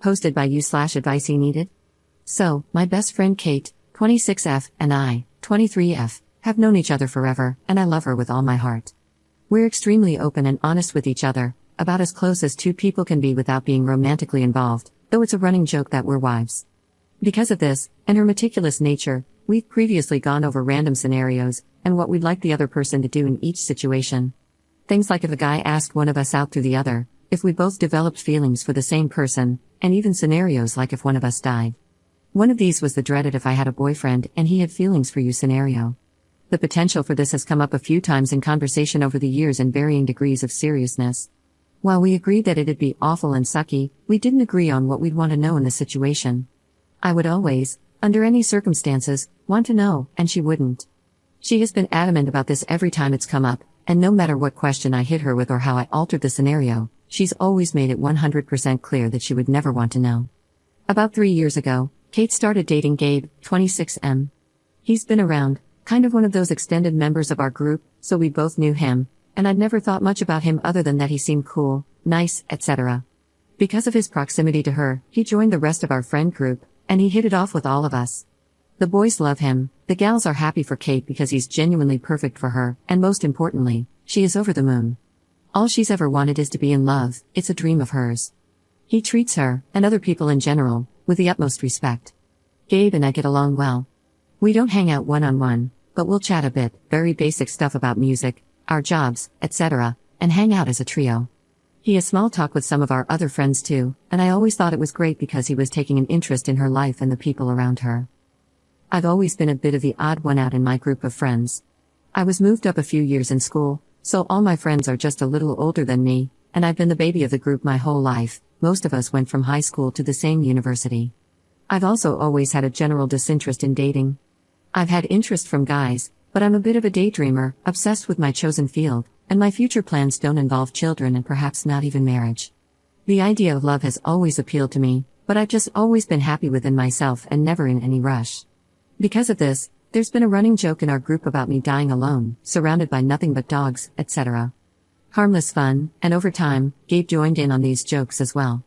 Posted by you/advice needed. So, my best friend Kate, 26F, and I, 23F, have known each other forever, and I love her with all my heart. We're extremely open and honest with each other, about as close as two people can be without being romantically involved, though it's a running joke that we're wives. Because of this, and her meticulous nature, we've previously gone over random scenarios, and what we'd like the other person to do in each situation. Things like if a guy asked one of us out through the other, if we both developed feelings for the same person, and even scenarios like if one of us died. One of these was the dreaded if I had a boyfriend and he had feelings for you scenario. The potential for this has come up a few times in conversation over the years in varying degrees of seriousness. While we agreed that it'd be awful and sucky, we didn't agree on what we'd want to know in the situation. I would always, under any circumstances, want to know, and she wouldn't. She has been adamant about this every time it's come up, and no matter what question I hit her with or how I altered the scenario, she's always made it 100% clear that she would never want to know. About 3 years ago, Kate started dating Gabe, 26M. He's been around, kind of one of those extended members of our group, so we both knew him, and I'd never thought much about him other than that he seemed cool, nice, etc. Because of his proximity to her, he joined the rest of our friend group, and he hit it off with all of us. The boys love him, the gals are happy for Kate because he's genuinely perfect for her, and most importantly, she is over the moon. All she's ever wanted is to be in love, it's a dream of hers. He treats her, and other people in general, with the utmost respect. Gabe and I get along well. We don't hang out one-on-one, but we'll chat a bit, very basic stuff about music, our jobs, etc., and hang out as a trio. He has small talk with some of our other friends too, and I always thought it was great because he was taking an interest in her life and the people around her. I've always been a bit of the odd one out in my group of friends. I was moved up a few years in school, so all my friends are just a little older than me, and I've been the baby of the group my whole life. Most of us went from high school to the same university. I've also always had a general disinterest in dating. I've had interest from guys, but I'm a bit of a daydreamer, obsessed with my chosen field, and my future plans don't involve children and perhaps not even marriage. The idea of love has always appealed to me, but I've just always been happy within myself and never in any rush. Because of this, there's been a running joke in our group about me dying alone, surrounded by nothing but dogs, etc. Harmless fun, and over time, Gabe joined in on these jokes as well.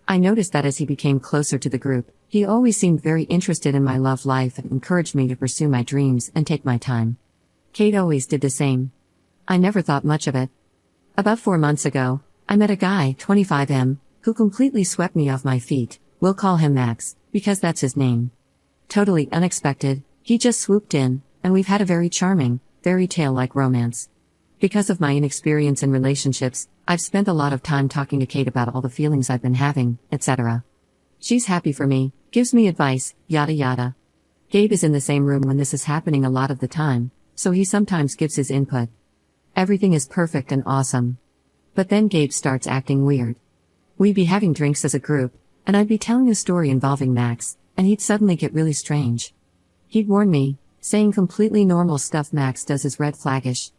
I noticed that as he became closer to the group, he always seemed very interested in my love life and encouraged me to pursue my dreams and take my time. Kate always did the same. I never thought much of it. About 4 months ago, I met a guy, 25M, who completely swept me off my feet. We'll call him Max, because that's his name. Totally unexpected, he just swooped in, and we've had a very charming, fairy tale-like romance. Because of my inexperience in relationships, I've spent a lot of time talking to Kate about all the feelings I've been having, etc. She's happy for me, gives me advice, yada yada. Gabe is in the same room when this is happening a lot of the time, so he sometimes gives his input. Everything is perfect and awesome. But then Gabe starts acting weird. We'd be having drinks as a group, and I'd be telling a story involving Max, and he'd suddenly get really strange. He'd warn me, saying completely normal stuff Max does is red flaggish.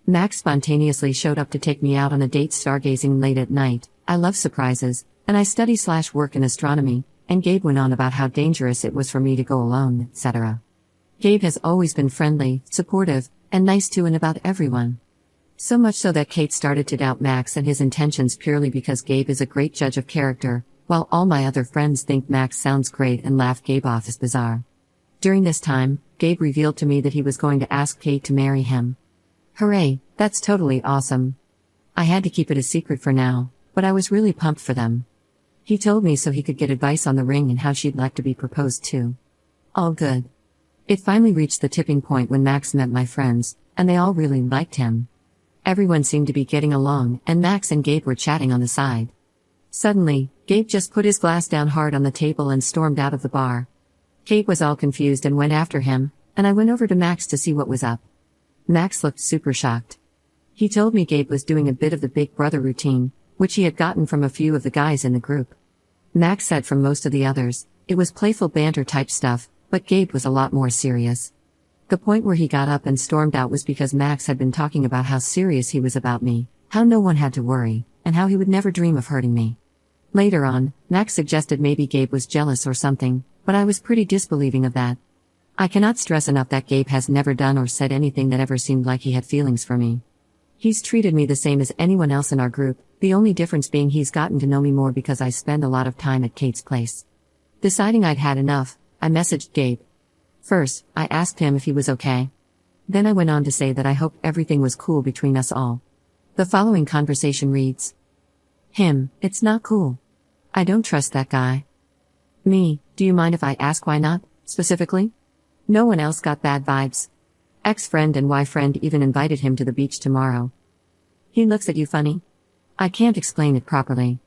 Max spontaneously showed up to take me out on a date stargazing late at night. I love surprises, and I study/work in astronomy, and Gabe went on about how dangerous it was for me to go alone, etc. Gabe has always been friendly, supportive, and nice to and about everyone. So much so that Kate started to doubt Max and his intentions purely because Gabe is a great judge of character, while all my other friends think Max sounds great and laugh Gabe off as bizarre. During this time, Gabe revealed to me that he was going to ask Kate to marry him. Hooray, that's totally awesome. I had to keep it a secret for now, but I was really pumped for them. He told me so he could get advice on the ring and how she'd like to be proposed to. All good. It finally reached the tipping point when Max met my friends, and they all really liked him. Everyone seemed to be getting along, and Max and Gabe were chatting on the side. Suddenly, Gabe just put his glass down hard on the table and stormed out of the bar. Kate was all confused and went after him, and I went over to Max to see what was up. Max looked super shocked. He told me Gabe was doing a bit of the Big Brother routine, which he had gotten from a few of the guys in the group. Max said from most of the others, it was playful banter type stuff, but Gabe was a lot more serious. The point where he got up and stormed out was because Max had been talking about how serious he was about me, how no one had to worry, and how he would never dream of hurting me. Later on, Max suggested maybe Gabe was jealous or something, but I was pretty disbelieving of that. I cannot stress enough that Gabe has never done or said anything that ever seemed like he had feelings for me. He's treated me the same as anyone else in our group, the only difference being he's gotten to know me more because I spend a lot of time at Kate's place. Deciding I'd had enough, I messaged Gabe. First, I asked him if he was okay. Then I went on to say that I hoped everything was cool between us all. The following conversation reads: It's not cool. I don't trust that guy. Me, do you mind if I ask why not, specifically? No one else got bad vibes. Ex-friend and Y-friend even invited him to the beach tomorrow. He looks at you funny. I can't explain it properly.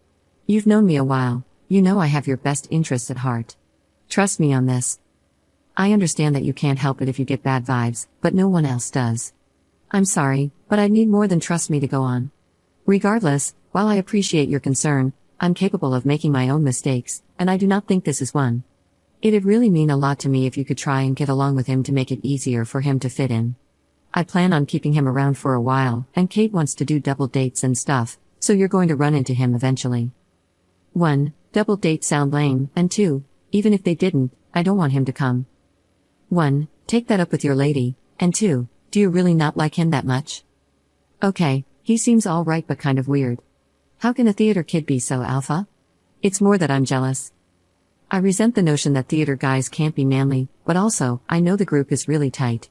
You've known me a while, you know I have your best interests at heart. Trust me on this. I understand that you can't help it if you get bad vibes, but no one else does. I'm sorry, but I need more than trust me to go on. Regardless, while I appreciate your concern, I'm capable of making my own mistakes, and I do not think this is one. It'd really mean a lot to me if you could try and get along with him to make it easier for him to fit in. I plan on keeping him around for a while, and Kate wants to do double dates and stuff, so you're going to run into him eventually. 1. Double dates sound lame, and 2. Even if they didn't, I don't want him to come. 1. Take that up with your lady, and 2. Do you really not like him that much? Okay, he seems alright but kind of weird. How can a theater kid be so alpha? It's more that I'm jealous. I resent the notion that theater guys can't be manly, but also, I know the group is really tight.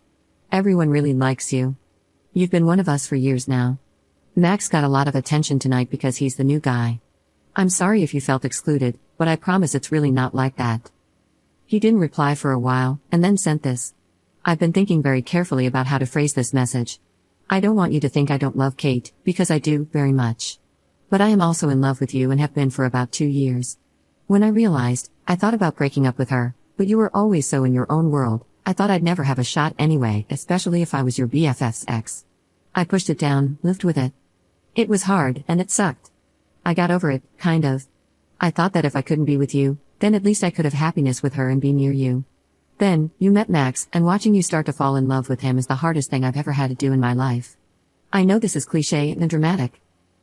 Everyone really likes you. You've been one of us for years now. Max got a lot of attention tonight because he's the new guy. I'm sorry if you felt excluded, but I promise it's really not like that. He didn't reply for a while, and then sent this. I've been thinking very carefully about how to phrase this message. I don't want you to think I don't love Kate, because I do, very much. But I am also in love with you and have been for about 2 years. When I realized, I thought about breaking up with her, but you were always so in your own world, I thought I'd never have a shot anyway, especially if I was your BFF's ex. I pushed it down, lived with it. It was hard, and it sucked. I got over it, kind of. I thought that if I couldn't be with you, then at least I could have happiness with her and be near you. Then, you met Max, and watching you start to fall in love with him is the hardest thing I've ever had to do in my life. I know this is cliché and dramatic.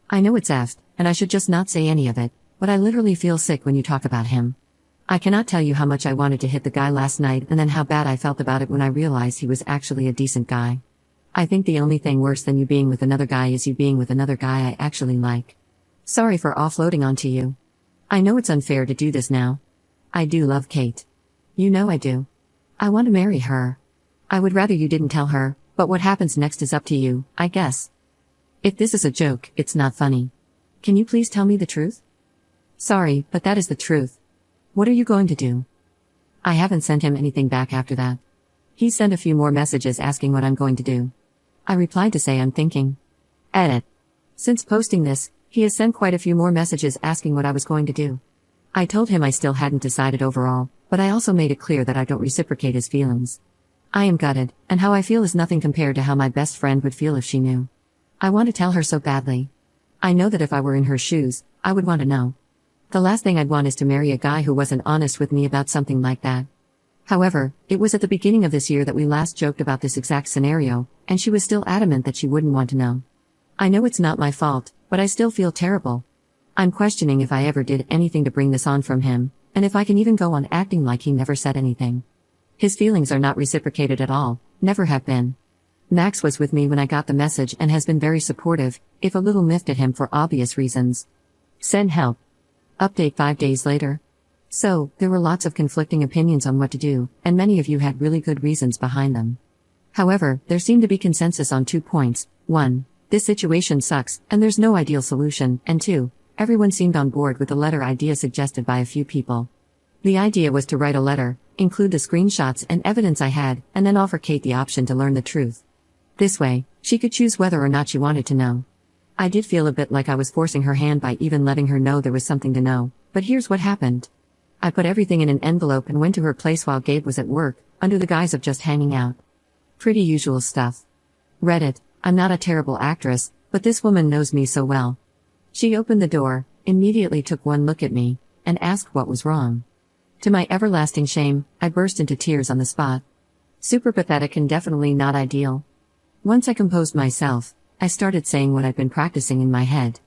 I know it's effed, and I should just not say any of it, but I literally feel sick when you talk about him. I cannot tell you how much I wanted to hit the guy last night and then how bad I felt about it when I realized he was actually a decent guy. I think the only thing worse than you being with another guy is you being with another guy I actually like. Sorry for offloading onto you. I know it's unfair to do this now. I do love Kate. You know I do. I want to marry her. I would rather you didn't tell her, but what happens next is up to you, I guess. If this is a joke, it's not funny. Can you please tell me the truth? Sorry, but that is the truth. What are you going to do? I haven't sent him anything back after that. He sent a few more messages asking what I'm going to do. I replied to say I'm thinking. Edit. Since posting this, he has sent quite a few more messages asking what I was going to do. I told him I still hadn't decided overall, but I also made it clear that I don't reciprocate his feelings. I am gutted, and how I feel is nothing compared to how my best friend would feel if she knew. I want to tell her so badly. I know that if I were in her shoes, I would want to know. The last thing I'd want is to marry a guy who wasn't honest with me about something like that. However, it was at the beginning of this year that we last joked about this exact scenario, and she was still adamant that she wouldn't want to know. I know it's not my fault, but I still feel terrible. I'm questioning if I ever did anything to bring this on from him, and if I can even go on acting like he never said anything. His feelings are not reciprocated at all, never have been. Max was with me when I got the message and has been very supportive, if a little miffed at him for obvious reasons. Send help. Update 5 days later. So, there were lots of conflicting opinions on what to do, and many of you had really good reasons behind them. However, there seemed to be consensus on 2 points. 1. This situation sucks, and there's no ideal solution, and 2. Everyone seemed on board with the letter idea suggested by a few people. The idea was to write a letter, include the screenshots and evidence I had, and then offer Kate the option to learn the truth. This way, she could choose whether or not she wanted to know. I did feel a bit like I was forcing her hand by even letting her know there was something to know, but here's what happened. I put everything in an envelope and went to her place while Gabe was at work, under the guise of just hanging out. Pretty usual stuff. Reddit, I'm not a terrible actress, but this woman knows me so well. She opened the door, immediately took one look at me, and asked what was wrong. To my everlasting shame, I burst into tears on the spot. Super pathetic and definitely not ideal. Once I composed myself, I started saying what I'd been practicing in my head.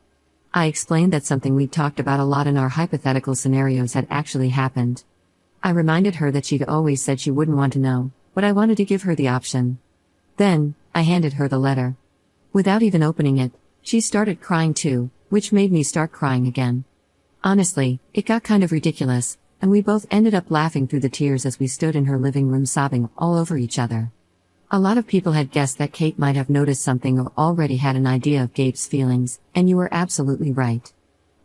I explained that something we'd talked about a lot in our hypothetical scenarios had actually happened. I reminded her that she'd always said she wouldn't want to know, but I wanted to give her the option. Then, I handed her the letter. Without even opening it, she started crying too, which made me start crying again. Honestly, it got kind of ridiculous, and we both ended up laughing through the tears as we stood in her living room sobbing all over each other. A lot of people had guessed that Kate might have noticed something or already had an idea of Gabe's feelings, and you were absolutely right.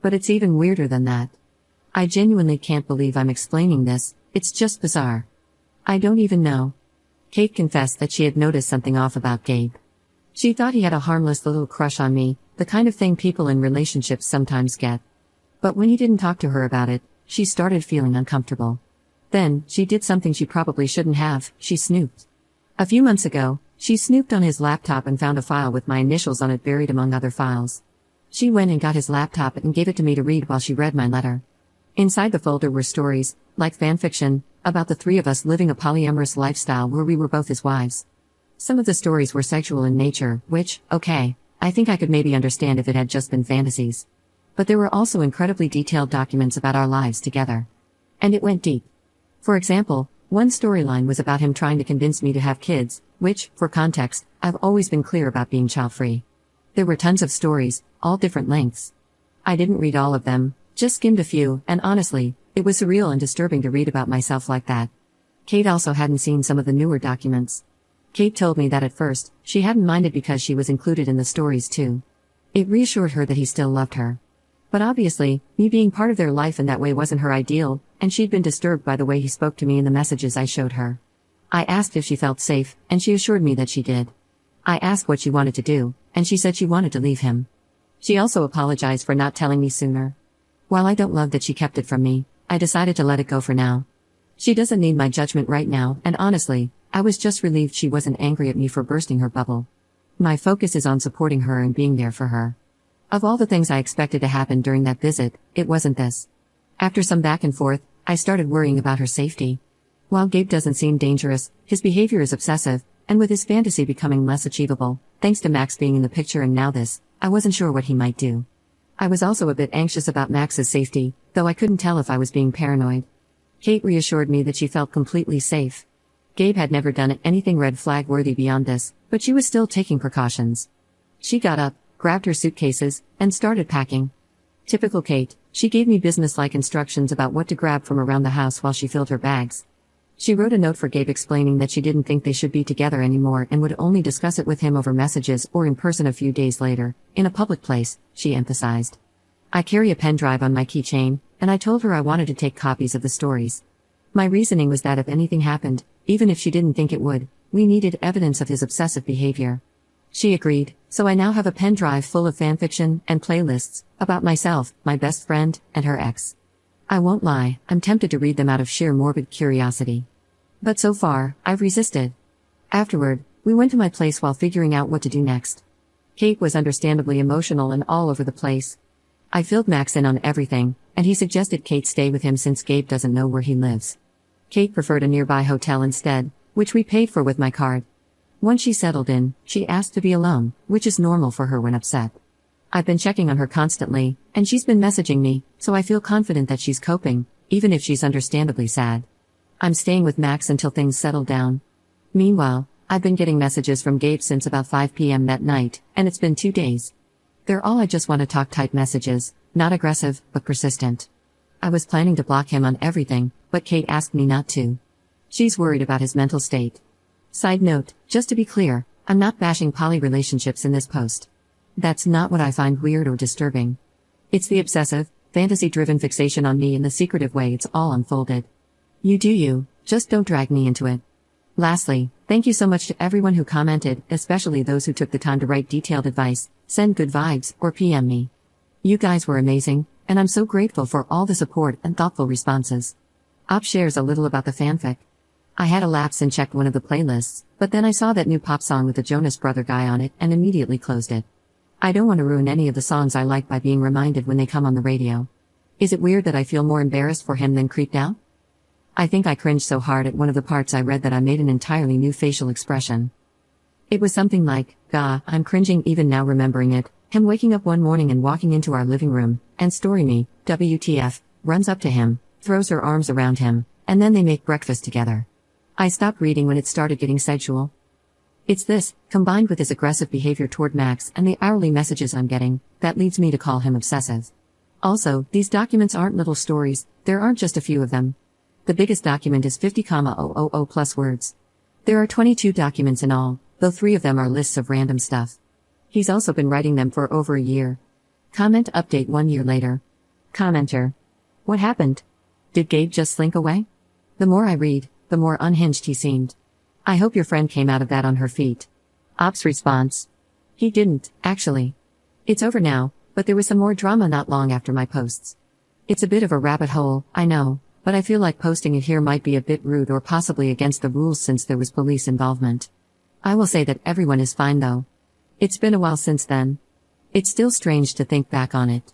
But it's even weirder than that. I genuinely can't believe I'm explaining this, it's just bizarre. I don't even know. Kate confessed that she had noticed something off about Gabe. She thought he had a harmless little crush on me, the kind of thing people in relationships sometimes get. But when he didn't talk to her about it, she started feeling uncomfortable. Then, she did something she probably shouldn't have, she snooped. A few months ago, she snooped on his laptop and found a file with my initials on it buried among other files. She went and got his laptop and gave it to me to read while she read my letter. Inside the folder were stories, like fanfiction, about the three of us living a polyamorous lifestyle where we were both his wives. Some of the stories were sexual in nature, which, okay, I think I could maybe understand if it had just been fantasies. But there were also incredibly detailed documents about our lives together. And it went deep. For example, one storyline was about him trying to convince me to have kids, which, for context, I've always been clear about being child-free. There were tons of stories, all different lengths. I didn't read all of them, just skimmed a few, and honestly, it was surreal and disturbing to read about myself like that. Kate also hadn't seen some of the newer documents. Kate told me that at first, she hadn't minded because she was included in the stories too. It reassured her that he still loved her. But obviously, me being part of their life in that way wasn't her ideal, and she'd been disturbed by the way he spoke to me in the messages I showed her. I asked if she felt safe, and she assured me that she did. I asked what she wanted to do, and she said she wanted to leave him. She also apologized for not telling me sooner. While I don't love that she kept it from me, I decided to let it go for now. She doesn't need my judgment right now, and honestly, I was just relieved she wasn't angry at me for bursting her bubble. My focus is on supporting her and being there for her. Of all the things I expected to happen during that visit, it wasn't this. After some back and forth, I started worrying about her safety. While Gabe doesn't seem dangerous, his behavior is obsessive, and with his fantasy becoming less achievable, thanks to Max being in the picture and now this, I wasn't sure what he might do. I was also a bit anxious about Max's safety, though I couldn't tell if I was being paranoid. Kate reassured me that she felt completely safe. Gabe had never done anything red flag worthy beyond this, but she was still taking precautions. She got up, grabbed her suitcases, and started packing. Typical Kate, she gave me business-like instructions about what to grab from around the house while she filled her bags. She wrote a note for Gabe explaining that she didn't think they should be together anymore and would only discuss it with him over messages or in person a few days later, in a public place, she emphasized. I carry a pen drive on my keychain, and I told her I wanted to take copies of the stories. My reasoning was that if anything happened, even if she didn't think it would, we needed evidence of his obsessive behavior. She agreed, so I now have a pen drive full of fanfiction and playlists about myself, my best friend, and her ex. I won't lie, I'm tempted to read them out of sheer morbid curiosity. But so far, I've resisted. Afterward, we went to my place while figuring out what to do next. Kate was understandably emotional and all over the place. I filled Max in on everything, and he suggested Kate stay with him since Gabe doesn't know where he lives. Kate preferred a nearby hotel instead, which we paid for with my card. Once she settled in, she asked to be alone, which is normal for her when upset. I've been checking on her constantly, and she's been messaging me, so I feel confident that she's coping, even if she's understandably sad. I'm staying with Max until things settle down. Meanwhile, I've been getting messages from Gabe since about 5 p.m. that night, and it's been 2 days. They're all I just want to talk type messages, not aggressive, but persistent. I was planning to block him on everything, but Kate asked me not to. She's worried about his mental state. Side note, just to be clear, I'm not bashing poly relationships in this post. That's not what I find weird or disturbing. It's the obsessive, fantasy-driven fixation on me and the secretive way it's all unfolded. You do you, just don't drag me into it. Lastly, thank you so much to everyone who commented, especially those who took the time to write detailed advice, send good vibes, or PM me. You guys were amazing, and I'm so grateful for all the support and thoughtful responses. Op shares a little about the fanfic. I had a lapse and checked one of the playlists, but then I saw that new pop song with the Jonas Brother guy on it and immediately closed it. I don't want to ruin any of the songs I like by being reminded when they come on the radio. Is it weird that I feel more embarrassed for him than creeped out? I think I cringed so hard at one of the parts I read that I made an entirely new facial expression. It was something like, "Gah, I'm cringing even now remembering it," him waking up one morning and walking into our living room, and Story Me, WTF, runs up to him, throws her arms around him, and then they make breakfast together. I stopped reading when it started getting sexual. It's this, combined with his aggressive behavior toward Max and the hourly messages I'm getting, that leads me to call him obsessive. Also, these documents aren't little stories, there aren't just a few of them. The biggest document is 50,000 plus words. There are 22 documents in all, though 3 of them are lists of random stuff. He's also been writing them for over a year. Comment update 1 year later. Commenter. What happened? Did Gabe just slink away? The more I read, the more unhinged he seemed. I hope your friend came out of that on her feet. Ops response. He didn't, actually. It's over now, but there was some more drama not long after my posts. It's a bit of a rabbit hole, I know, but I feel like posting it here might be a bit rude or possibly against the rules since there was police involvement. I will say that everyone is fine though. It's been a while since then. It's still strange to think back on it.